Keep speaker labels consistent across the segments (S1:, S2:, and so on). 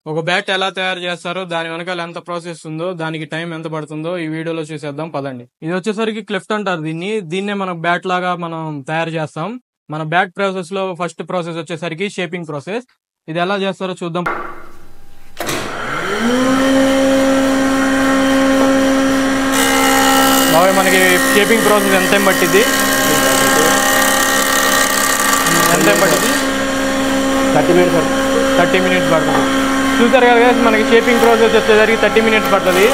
S1: ఒక బ్యాట్ ఎలా తయారు చేస్తారో దాని వెనకాల ఎంత ప్రాసెస్ ఉందో దానికి టైం ఎంత పడుతుందో ఈ వీడియోలో చూసేద్దాం పదండి. ఇది వచ్చేసరికి క్లిఫ్ట్ అంటారు దీన్నే మనం బ్యాట్ లాగా మనం తయారు చేస్తాం. మన బ్యాట్ ప్రాసెస్ లో ఫస్ట్ ప్రాసెస్ వచ్చేసరికి షేపింగ్ ప్రాసెస్. ఇది ఎలా చేస్తారో చూద్దాం. బాగా మనకి షేపింగ్ ప్రాసెస్ ఎంత టైం పట్టింది? 30 మినిట్స్ పడుతుంది. చూసారు కదా మనకి షేపింగ్ ప్రాసెస్ వచ్చేసరికి 30 మినిట్స్ పడుతుంది.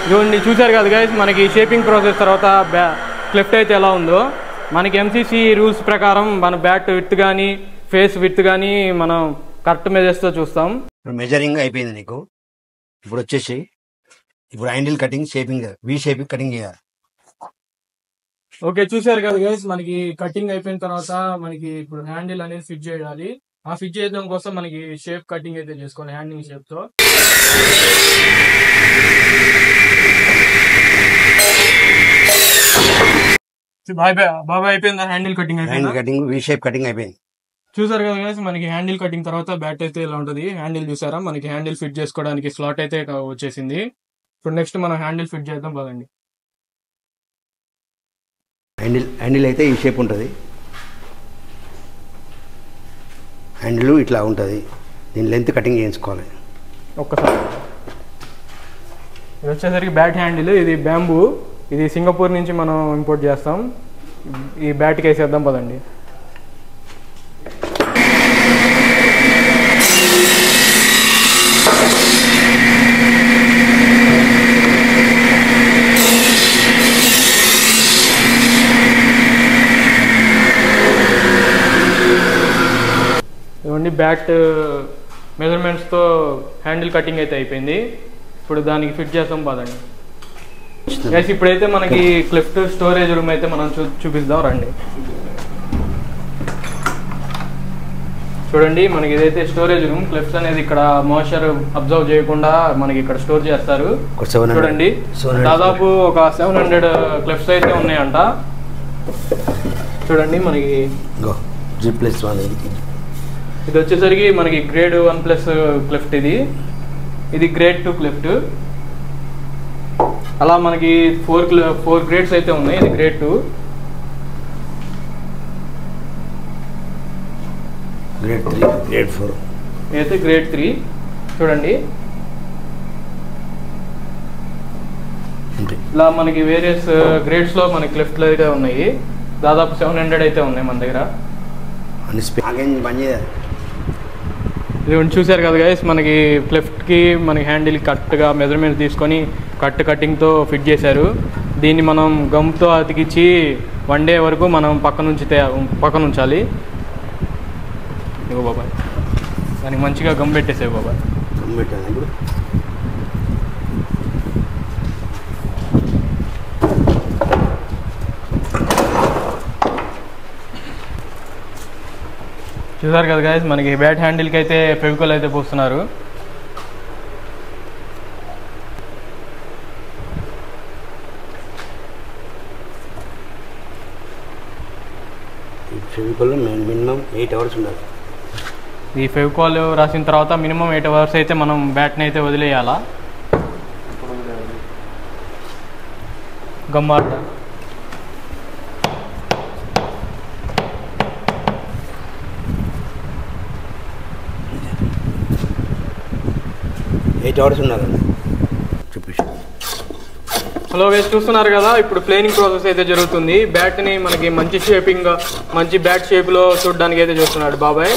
S1: ఇదిగోండి చూసారు కదా గైస్, మనకి షేపింగ్ ప్రాసెస్ తర్వాత క్లిఫ్ట్ అయితే ఎలా ఉందో. మనకి ఎంసీసీ రూల్స్ ప్రకారం మన బ్యాట్ విత్ కానీ ఫేస్ విత్ కానీ మనం కరెక్ట్ మెజర్స్తో చూస్తాం.
S2: మెజరింగ్ అయిపోయింది నీకు. ఇప్పుడు వచ్చేసి హ్యాండిల్ కటింగ్ షేపింగ్ వి షేపింగ్ కటింగ్ చేయాలి.
S1: ఓకే చూసారు కదా గైస్, మనకి కటింగ్ అయిపోయిన తర్వాత మనకి ఇప్పుడు హ్యాండిల్ అనేది ఫిట్ చేయాలి. ఆ ఫిట్ చేయడం కోసం మనకి షేప్ కటింగ్ అయితే చేసుకోవాలి హ్యాండింగ్ షేప్ తో. బాగా అయిపోయిందా handle cutting?
S2: Cutting V shape cutting అయిపోయింది.
S1: చూసారు కదా గైస్, మనకి హ్యాండిల్ కటింగ్ తర్వాత బ్యాట్ అయితే ఇలా ఉంటుంది. హ్యాండిల్ చూసారా, మనకి హ్యాండిల్ ఫిట్ చేసుకోవడానికి స్లాట్ అయితే వచ్చేసింది. ఇప్పుడు నెక్స్ట్ మనం హ్యాండిల్ ఫిట్ చేద్దాం పదండి.
S2: హ్యాండిల్ అయితే ఈ షేప్ ఉంటుంది. హ్యాండిల్ ఇట్లా ఉంటుంది. దీని లెంత్ కటింగ్ చేయించుకోవాలి
S1: ఒక్కసారి. ఇది వచ్చేసరికి బ్యాట్ హ్యాండిల్. ఇది బ్యాంబూ. ఇది సింగపూర్ నుంచి మనం ఇంపోర్ట్ చేస్తాం. ఈ బ్యాట్కి వేసేద్దాం పదండి. ఇవన్నీ బ్యాట్ మెజర్మెంట్స్తో హ్యాండిల్ కటింగ్ అయితే అయిపోయింది. ఇప్పుడు దానికి ఫిట్ చేస్తాం పదండి. గైస్ ఇప్పుడైతే మనకి క్లిఫ్ట్ స్టోరేజ్ రూమ్ అయితే మనం చూపిద్దాం రండి. చూడండి, మనకి ఇదైతే స్టోరేజ్ రూమ్. క్లిఫ్ట్స్ అనేది ఇక్కడ మాయిశ్చర్ అబ్జర్వ్ చేయకుండా మనకి ఇక్కడ స్టోర్ చేస్తారు. చూడండి, దాదాపు ఒక 700 క్లిఫ్ట్స్ అయితే ఉన్నాయంట. చూడండి, మనకి ఇది వచ్చేసరికి మనకి గ్రేడ్ 1+ క్లిఫ్ట్. ఇది గ్రేడ్ 2 క్లిఫ్ట్. అలా మనకి 4 గ్రేడ్స్ అయితే ఉన్నాయి. ఇది గ్రేడ్ 2,
S2: గ్రేడ్ 3, గ్రేడ్ 4
S1: అయితే గ్రేడ్ 3. చూడండి, ఇలా మనకి వేరియస్ గ్రేడ్స్ లో మనకి క్లిఫ్ట్లు అయితే ఉన్నాయి. దాదాపు 700 అయితే ఉన్నాయి మన దగ్గర. ఇది చూసారు కదా గైస్, మనకి క్లిఫ్ట్కి మనకి హ్యాండిల్ కరెక్ట్గా మెజర్మెంట్ తీసుకొని కటింగ్తో ఫిట్ చేశారు. దీన్ని మనం గమ్తో అతికిచ్చి 1 డే వరకు మనం పక్కన ఉంచాలి. ఇగో బాబాయ్, దానికి మంచిగా గమ్ పెట్టేసావు బాబాయ్.
S2: గమ్ పెట్టాను ఇప్పుడు.
S1: చూసారు కదా గైస్, మనకి బ్యాట్ హ్యాండిల్కి అయితే ఫెవికాల్ అయితే పూస్తున్నారు.
S2: ఫెవికాల్ మినిమం 8 అవర్స్ ఉండాలి.
S1: ఈ ఫెవికాల్ రాసిన తర్వాత మినిమం 8 అవర్స్ అయితే మనం బ్యాట్ని అయితే వదిలేయాలా. గమ్మాట
S2: 8 అవర్స్ ఉండాలండి. చూపించు.
S1: హలో గైస్, చూస్తున్నారు కదా, ఇప్పుడు ప్లేనింగ్ ప్రాసెస్ అయితే జరుగుతుంది. బ్యాట్ని మనకి మంచి షేపింగ్, మంచి బ్యాట్ షేప్లో చూడడానికి అయితే చూస్తున్నాడు బాబాయ్.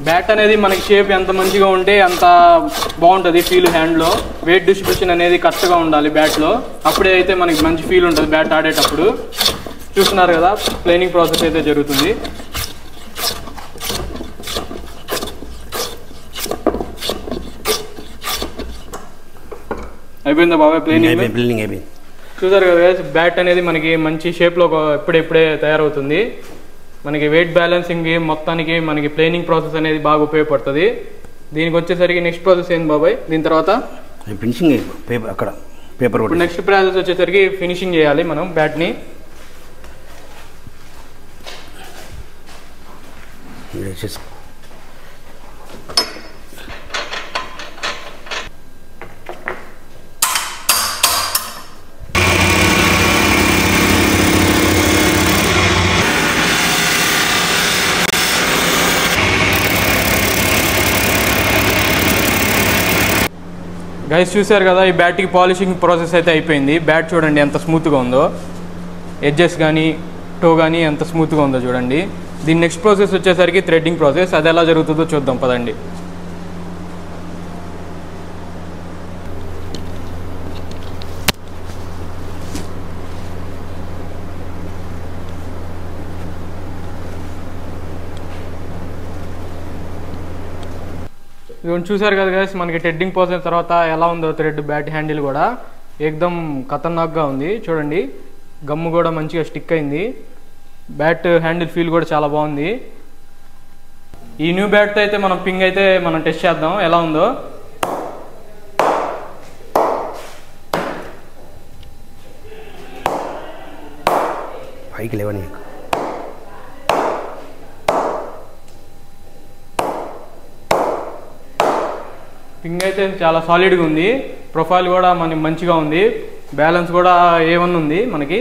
S1: బ్యాట్ అనేది మనకి షేప్ ఎంత మంచిగా ఉంటే అంత బాగుంటుంది ఫీల్. హ్యాండ్లో వెయిట్ డిస్ట్రిబ్యూషన్ అనేది కరెక్ట్గా ఉండాలి బ్యాట్లో. అప్పుడే అయితే మనకి మంచి ఫీల్ ఉంటుంది బ్యాట్ ఆడేటప్పుడు. చూస్తున్నారు కదా, ప్లేనింగ్ ప్రాసెస్ అయితే జరుగుతుంది. అయిపోయిందా బాబాయ్ ప్లేనింగ్?
S2: ప్లేనింగ్ అయిపోయింది.
S1: చూసారు కదా బ్యాట్ అనేది మనకి మంచి షేప్లో ఇప్పుడే తయారవుతుంది. మనకి వెయిట్ బ్యాలెన్సింగ్ మొత్తానికి మనకి ప్లేనింగ్ ప్రాసెస్ అనేది బాగా ఉపయోగపడుతుంది. దీనికి వచ్చేసరికి నెక్స్ట్ ప్రాసెస్ ఏంది బాబాయ్? దీని తర్వాత
S2: ఫినిషింగ్ పేపర్, అక్కడ పేపర్.
S1: నెక్స్ట్ ప్రాసెస్ వచ్చేసరికి ఫినిషింగ్ చేయాలి మనం బ్యాట్ని. గైస్ చూసారు కదా, ఈ బ్యాట్కి పాలిషింగ్ ప్రాసెస్ అయితే అయిపోయింది. బ్యాట్ చూడండి ఎంత స్మూత్గా ఉందో, ఎడ్జెస్ కానీ టో కానీ ఎంత స్మూత్గా ఉందో చూడండి. దీని నెక్స్ట్ ప్రాసెస్ వచ్చేసరికి థ్రెడ్డింగ్ ప్రాసెస్. అది ఎలా జరుగుతుందో చూద్దాం పదండి. ఇవన్నీ చూసారు కదా గైస్, మనకి థ్రెడ్డింగ్ ప్రాసెస్ తర్వాత ఎలా ఉందో థ్రెడ్ బ్యాట్ హ్యాండిల్ కూడా ఏకదమ్ ఖతర్నాక్గా ఉంది. చూడండి గమ్ము కూడా మంచిగా స్టిక్ అయింది. బ్యాట్ హ్యాండిల్ ఫీల్ కూడా చాలా బాగుంది. ఈ న్యూ బ్యాట్తో అయితే మనం పింగ్ అయితే మనం టెస్ట్ చేద్దాం ఎలా ఉందో.
S2: పైకి లేవని
S1: పింగ్ అయితే చాలా సాలిడ్గా ఉంది. ప్రొఫైల్ కూడా మనకి మంచిగా ఉంది. బ్యాలెన్స్ కూడా A1 ఉంది మనకి.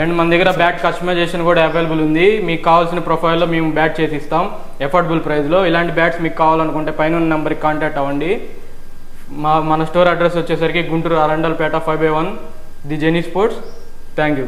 S1: అండ్ మన దగ్గర బ్యాట్ కస్టమైజేషన్ కూడా అవైలబుల్ ఉంది. మీకు కావాల్సిన ప్రొఫైల్లో మేము బ్యాట్ చేసి ఇస్తాం ఎఫోర్డబుల్ ప్రైస్లో. ఇలాంటి బ్యాట్స్ మీకు కావాలనుకుంటే పైన నెంబర్కి కాంటాక్ట్ అవ్వండి. మన స్టోర్ అడ్రస్ వచ్చేసరికి Guntur Arundelpet 5/1 the Genie Sports. Thank you.